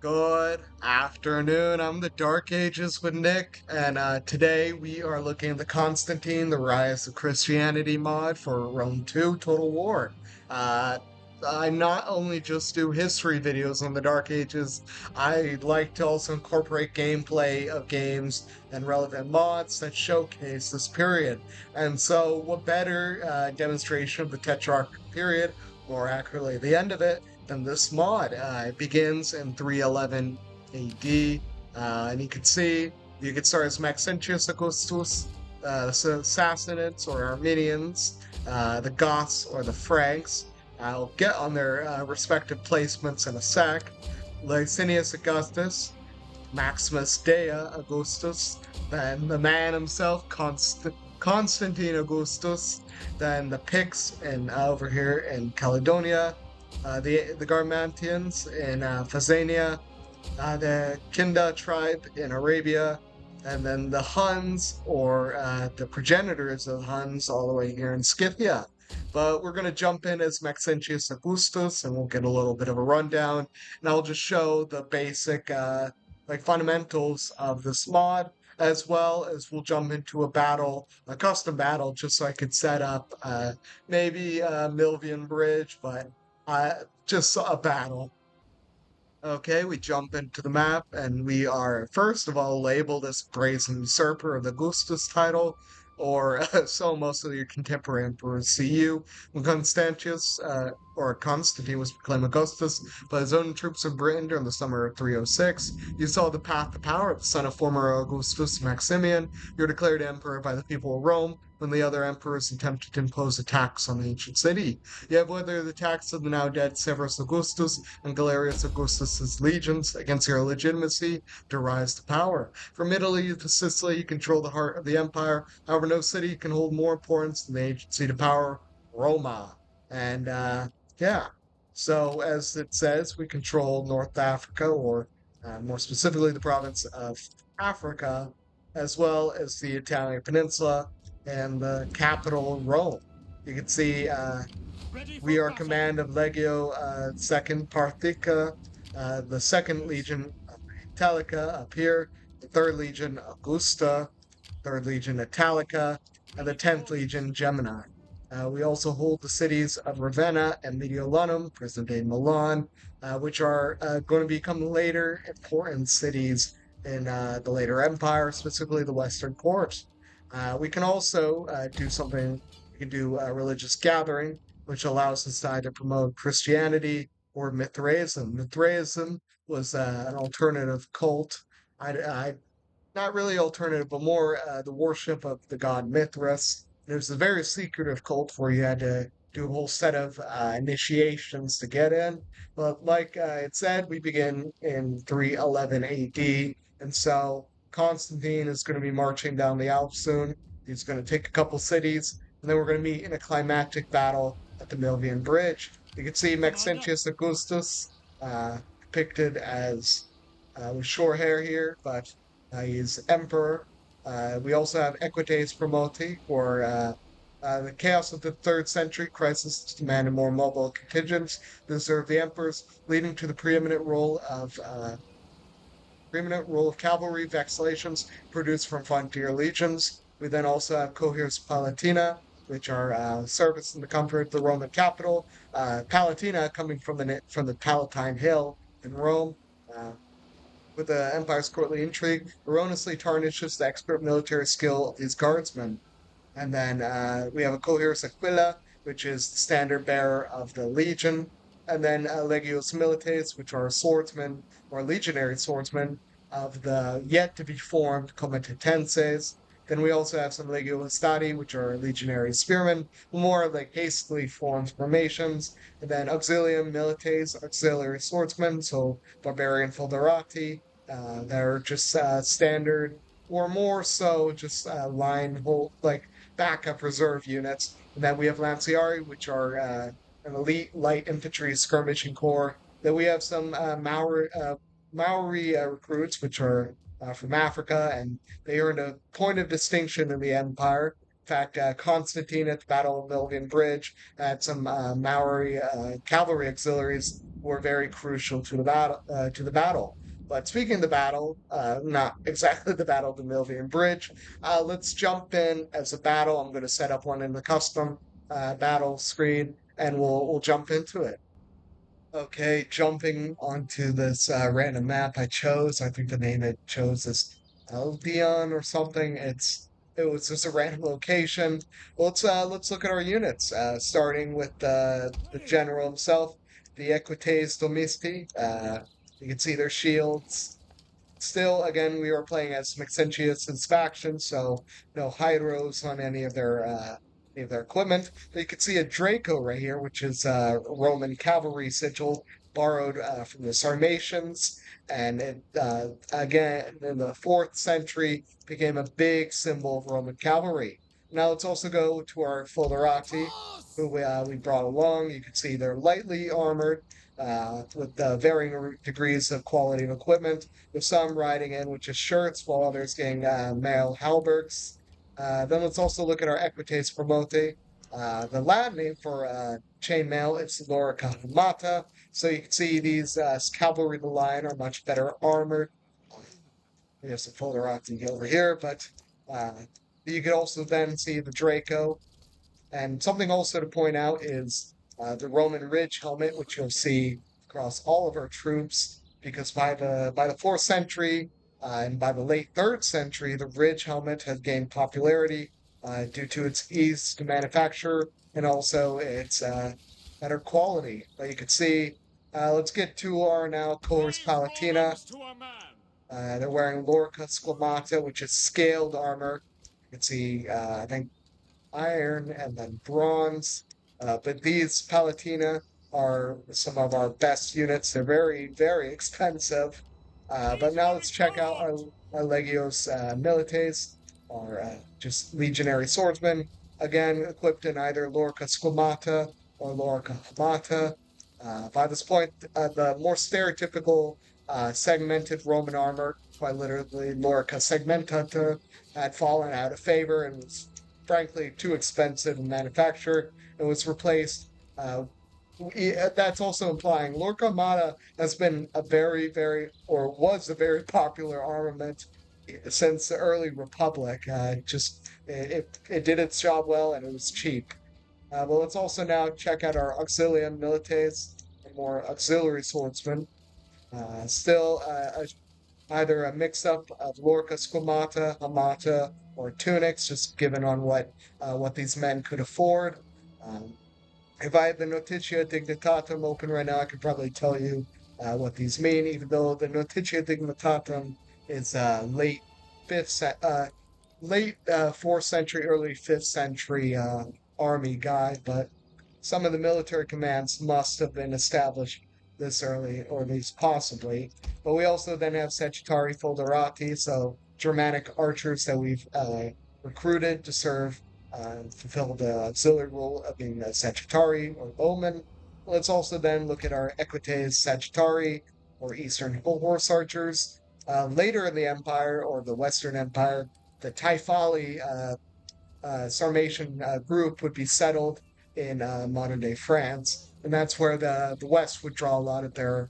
Good afternoon. I'm the Dark Ages with Nick, and today we are looking at the Constantine, the Rise of Christianity mod for Rome 2 Total War. Uh, I not only just do history videos on the Dark Ages, I like to also incorporate gameplay of games and relevant mods that showcase this period. And so, what better demonstration of the Tetrarch period, more accurately, the end of it, than this mod. It begins in 311 AD, and you can start as Maxentius Augustus, the Sassanids or Armenians, the Goths or the Franks. I'll get on their respective placements in a sec. Licinius Augustus, Maximus Dea Augustus, then the man himself, Constantine Augustus, then the Picts in over here in Caledonia, the Garmantians in Phasania, the Kinda tribe in Arabia, and then the Huns or the progenitors of Huns all the way here in Scythia. But we're going to jump in as Maxentius Augustus and we'll get a little bit of a rundown. And I'll just show the basic like fundamentals of this mod, as well as we'll jump into a battle, a custom battle, just so I could set up maybe a Milvian Bridge, but just a battle. Okay, we jump into the map and we are first of all labeled as Brazen Usurper of the Augustus title, or so most of your contemporary emperors see you. When Constantius, or Constantine was proclaimed Augustus by his own troops of Britain during the summer of 306, you saw the path to power of the son of former Augustus Maximian. You were declared emperor by the people of Rome when the other emperors attempted to impose a tax on the ancient city. You have whether the tax of the now dead Severus Augustus and Galerius Augustus's legions against your legitimacy to rise to power. From Italy to Sicily, you control the heart of the empire. However, no city can hold more importance than the agency to power, Roma. And yeah, so as it says, we control North Africa, or more specifically, the province of Africa, as well as the Italian peninsula and the capital, Rome. You can see we are command of Legio Second Parthica, the Second Legion Italica up here, the Third Legion Augusta, Third Legion Italica, and the 10th Legion Gemini. We also hold the cities of Ravenna and Mediolanum, present-day Milan, which are going to become later important cities in the later empire, specifically the Western Port. We can also do something. We can do a religious gathering, which allows us to either promote Christianity or Mithraism. Mithraism was an alternative cult. I not really alternative, but more the worship of the god Mithras. And it was a very secretive cult where you had to do a whole set of initiations to get in. But like it said, we begin in 311 AD, and so Constantine is going to be marching down the Alps soon. He's going to take a couple cities, and then we're going to meet in a climactic battle at the Milvian Bridge. You can see Maxentius Augustus depicted as with short hair here, but he's emperor. We also have Equites Promoti, or the chaos of the third century crisis demanded more mobile contingents to serve the emperors, leading to the preeminent role of cavalry vacillations produced from frontier legions. We then also have cohorts Palatina, which are service in the comfort of the Roman capital. Palatina coming from the Palatine Hill in Rome. Uh, with the Empire's courtly intrigue, erroneously tarnishes the expert military skill of these guardsmen. And then we have a cohorus Aquila, which is the standard bearer of the legion. And then Legios Militates, which are swordsmen or legionary swordsmen of the yet to be formed Comitatenses. Then we also have some Legio Hastati, which are legionary spearmen, more like hastily formed formations. And then Auxilium Milites, auxiliary swordsmen, so barbarian Foederati, they're just standard or more so just line hold like backup reserve units. And then we have Lanciari, which are an elite light infantry skirmishing corps. Then we have some Maori recruits, which are from Africa, and they earned a point of distinction in the empire. In fact, Constantine at the Battle of Milvian Bridge had some Maori cavalry auxiliaries were very crucial to the battle. But speaking of the battle, not exactly the Battle of the Milvian Bridge, let's jump in as a battle. I'm going to set up one in the custom battle screen, and we'll jump into it. Okay, jumping onto this random map I chose. I think the name it chose is Eldion or something. It was just a random location. Let's look at our units. Starting with the general himself, the Equites Domisti. You can see their shields. Still, again, we were playing as Maxentius's faction, so no hydros on any of their equipment. But you can see a Draco right here, which is a Roman cavalry sigil borrowed from the Sarmatians, and it again in the fourth century became a big symbol of Roman cavalry. Now let's also go to our Foederati, who we brought along. You can see they're lightly armored with varying degrees of quality of equipment, with some riding in with just shirts, while others getting mail halberds. Then let's also look at our Equites Promote. The Latin name for chainmail is Lorica Hamata. So you can see these cavalry of the line are much better armored. We have some Foderati over here, but uh, you can also then see the Draco. And something also to point out is the Roman Ridge helmet, which you'll see across all of our troops, because by the fourth century and by the late third century, the Ridge helmet has gained popularity due to its ease to manufacture and also its better quality. But you can see, let's get to our now Cores Palatina. They're wearing Lorica Squamata, which is scaled armor. You can see, I think iron and then bronze. But these Palatina are some of our best units. They're very, very expensive. But now let's check out our Legios Milites, or just legionary swordsmen. Again, equipped in either Lorica Squamata or Lorica Hamata. By this point, the more stereotypical segmented Roman armor, quite literally Lorica Segmentata, had fallen out of favor and was frankly too expensive in manufacture and was replaced. That's also implying Lorca Mata has been a or was a very popular armament since the early Republic. It did its job well and it was cheap. But let's also now check out our Auxilium Milites, more auxiliary swordsmen. Still either a mix-up of Lorca Squamata, Hamata, or tunics, just given on what these men could afford. Um, if I had the Notitia Dignitatum open right now, I could probably tell you what these mean, even though the Notitia Dignitatum is late fourth century, early fifth century army guide, but some of the military commands must have been established this early, or at least possibly. But we also then have Sagittari Folderati, so Germanic archers that we've recruited to fulfill the auxiliary role of being a Sagittari or bowman. Let's also then look at our Equites Sagittari, or Eastern Horse Archers. Later in the Empire, or the Western Empire, the Taifali Sarmatian group would be settled in modern day France, and that's where the West would draw a lot of their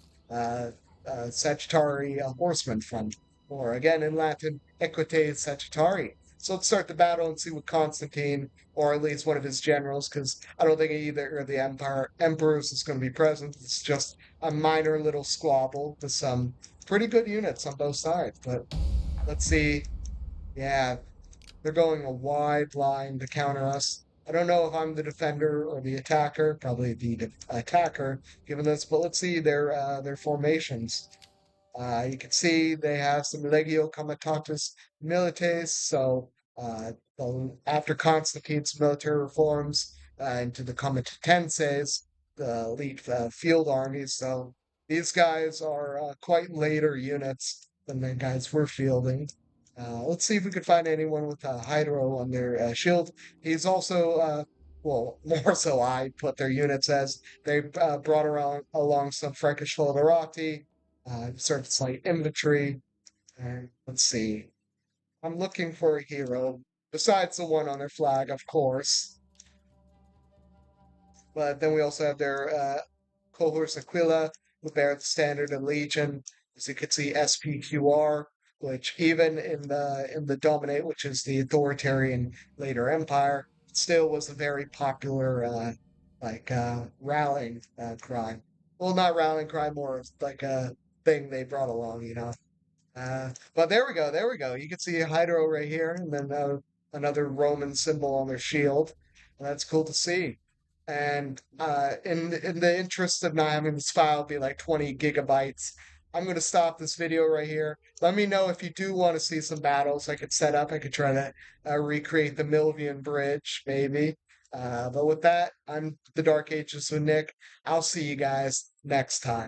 Sagittari horsemen from, or again in Latin, Equites Sagittari. So let's start the battle and see what Constantine, or at least one of his generals, because I don't think either of the emperors is going to be present. It's just a minor little squabble with some pretty good units on both sides. But let's see. Yeah, they're going a wide line to counter us. I don't know if I'm the defender or the attacker, probably the attacker given this, but let's see their formations. You can see they have some Legio Comitatus Milites, so after Constantine's military reforms into the Comitatenses, the elite field armies. So these guys are quite later units than the guys we're fielding. Let's see if we can find anyone with a Hydro on their shield. He's also, well, more so I put their units as they brought around along some Frankish Foederati, surface light infantry. And let's see. I'm looking for a hero besides the one on their flag, of course. But then we also have their cohorts Aquila, who bear the standard and legion. As you can see, SPQR, which even in the dominate, which is the authoritarian later empire, still was a very popular rallying cry. Well, not rallying cry, more like a thing they brought along, you know. But there we go, there we go. You can see Hydro right here, and then another Roman symbol on their shield. And that's cool to see. And in the interest of not having this file be like 20 gigabytes, I'm going to stop this video right here. Let me know if you do want to see some battles I could set up. I could try to recreate the Milvian Bridge, maybe. But with that, I'm the Dark Ages with Nick. I'll see you guys next time.